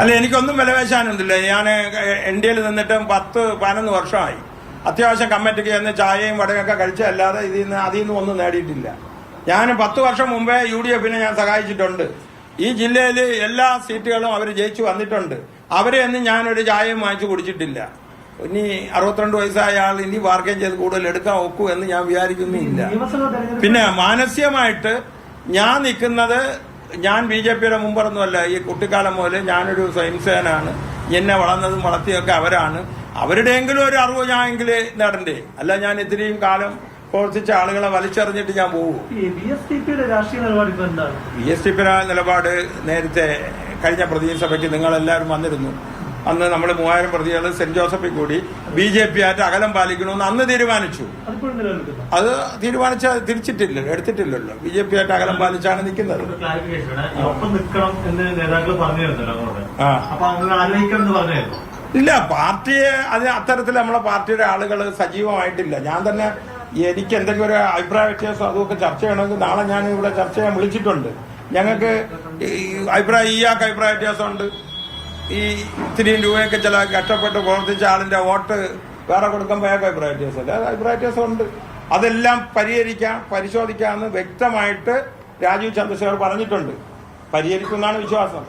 അല്ല, എനിക്കൊന്നും വിലപേശാനൊന്നുമില്ല. ഞാൻ ഇന്ത്യയിൽ നിന്നിട്ട് 10-11 വർഷമായി. അത്യാവശ്യം കമ്മിറ്റിക്ക് ചെന്ന് ചായയും വടയൊക്കെ കഴിച്ചല്ലാതെ അതിൽ നിന്ന് ഒന്നും നേടിയിട്ടില്ല. ഞാൻ 10 വർഷം മുമ്പേ UDF ഞാൻ സഹായിച്ചിട്ടുണ്ട്. ഈ ജില്ലയിൽ എല്ലാ സീറ്റുകളും അവർ ജയിച്ചു വന്നിട്ടുണ്ട്. അവരെ ഒന്നും ഞാനൊരു ചായയും വാങ്ങിച്ചു കുടിച്ചിട്ടില്ല. ഇനി 62 വയസ്സായ ആൾ ഇനി ബാർഗൈൻ ചെയ്ത് കൂടുതൽ എടുക്കാൻ ഒക്കൂ എന്ന് ഞാൻ വിചാരിക്കുന്നില്ല. പിന്നെ മാനസികമായിട്ട് ഞാൻ നിൽക്കുന്നത്, ഞാൻ BJPയുടെ മുമ്പൊന്നുമല്ല. ഈ കുട്ടിക്കാലം മുതൽ ഞാനൊരു സ്വയംസേനാണ്. എന്നെ വളർന്നതും വളർത്തിയൊക്കെ അവരാണ്. അവരുടെയെങ്കിലും ഒരു അറിവ് ഞാൻ എങ്കിലും നേടണ്ടേ? അല്ല, ഞാൻ ഇത്രയും കാലം പ്രവർത്തിച്ച ആളുകളെ വലിച്ചെറിഞ്ഞിട്ട് ഞാൻ പോകും. BSTPയുടെ നിലപാട് നേരത്തെ കഴിഞ്ഞ പ്രതിനിധി സഭയ്ക്ക് നിങ്ങളെല്ലാവരും വന്നിരുന്നു. അന്ന് നമ്മൾ 3000 പ്രതികൾ സെന്റ് ജോസഫിൽ കൂടി BJP ആയിട്ട് അകലം പാലിക്കണമെന്ന് അന്ന് തീരുമാനിച്ചു. അത് എടുത്തിട്ടില്ലല്ലോ. BJP ആയിട്ട് അകലം പാലിച്ചാണ് നിൽക്കുന്നത്. ഇല്ല, പാർട്ടിയെ അത്തരത്തിൽ നമ്മളെ പാർട്ടിയുടെ ആളുകൾ സജീവമായിട്ടില്ല. ഞാൻ തന്നെ എനിക്ക് എന്തെങ്കിലും ഒരു അഭിപ്രായ വ്യത്യാസം അതൊക്കെ ചർച്ച ചെയ്യണമെങ്കിൽ നാളെ ഞാൻ ഇവിടെ ചർച്ച ചെയ്യാൻ വിളിച്ചിട്ടുണ്ട്. ഞങ്ങൾക്ക് ഇയാൾക്ക് അഭിപ്രായ വ്യത്യാസമുണ്ട്. ഈ ഇത്തിരിയും രൂപയൊക്കെ ചില കഷ്ടപ്പെട്ട് പ്രവർത്തിച്ച ആളിന്റെ വോട്ട് വേറെ കൊടുക്കുമ്പോൾ അയാൾക്ക് അഭിപ്രായ വ്യത്യാസമല്ല. അത് അഭിപ്രായ വ്യത്യാസമുണ്ട്. അതെല്ലാം പരിശോധിക്കാമെന്ന് വ്യക്തമായിട്ട് രാജീവ് ചന്ദ്രശേഖർ പറഞ്ഞിട്ടുണ്ട്. പരിഹരിക്കുമെന്നാണ് വിശ്വാസം.